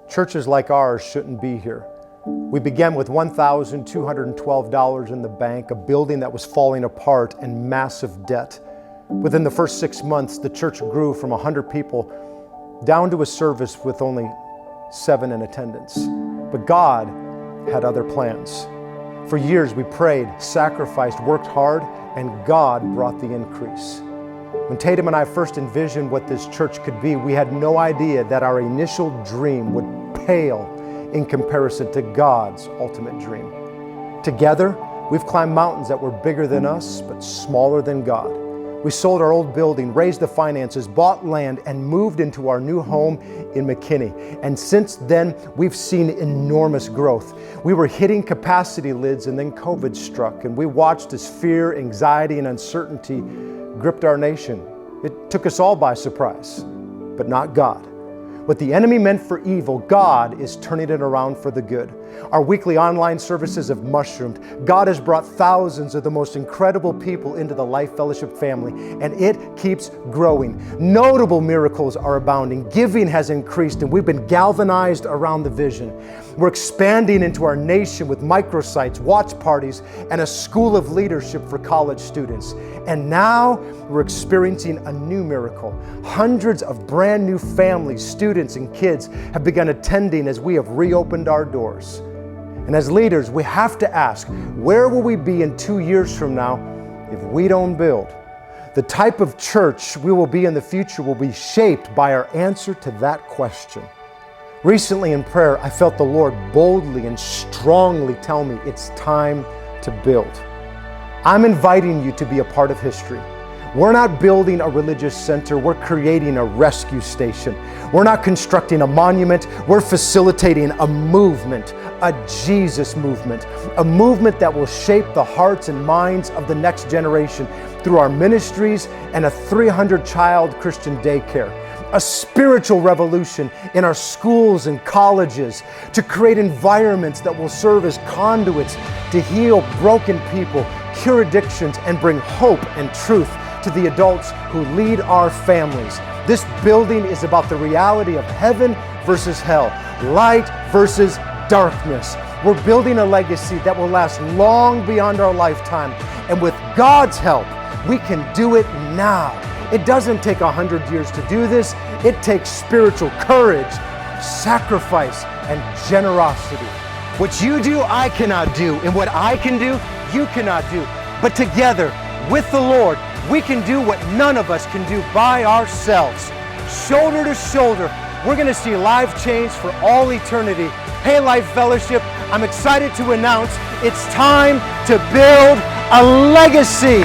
Churches like ours shouldn't be here. We began with $1,212 in the bank, a building that was falling apart, and massive debt. Within the first 6 months, the church grew from 100 people down to a service with only 7 in attendance. But God had other plans. For years we prayed, sacrificed, worked hard, and God brought the increase. When Tatum and I first envisioned what this church could be, we had no idea that our initial dream would pale in comparison to God's ultimate dream. Together, we've climbed mountains that were bigger than us, but smaller than God. We sold our old building, raised the finances, bought land, and moved into our new home in McKinney. And since then, we've seen enormous growth. We were hitting capacity lids, and then COVID struck, and we watched as fear, anxiety, and uncertainty gripped our nation. It took us all by surprise, but not God. What the enemy meant for evil, God is turning it around for the good. Our weekly online services have mushroomed. God has brought thousands of the most incredible people into the Life Fellowship family, and it keeps growing. Notable miracles are abounding. Giving has increased, and we've been galvanized around the vision. We're expanding into our nation with microsites, watch parties, and a school of leadership for college students. And now we're experiencing a new miracle. Hundreds of brand new families, students, and kids have begun attending as we have reopened our doors. And as leaders, we have to ask, where will we be in 2 years from now if we don't build? The type of church we will be in the future will be shaped by our answer to that question. Recently in prayer, I felt the Lord boldly and strongly tell me it's time to build. I'm inviting you to be a part of history. We're not building a religious center, we're creating a rescue station. We're not constructing a monument, we're facilitating a movement, a Jesus movement, a movement that will shape the hearts and minds of the next generation through our ministries and a 300-child Christian daycare. A spiritual revolution in our schools and colleges to create environments that will serve as conduits to heal broken people, cure addictions, and bring hope and truth to the adults who lead our families. This building is about the reality of heaven versus hell, light versus darkness. We're building a legacy that will last long beyond our lifetime, and with God's help, we can do it now. It doesn't take 100 years to do this. It takes spiritual courage, sacrifice, and generosity. What you do, I cannot do, and what I can do, you cannot do. But together, with the Lord, we can do what none of us can do by ourselves. Shoulder to shoulder, we're going to see life change for all eternity. Hey, Life Fellowship, I'm excited to announce it's time to build a legacy.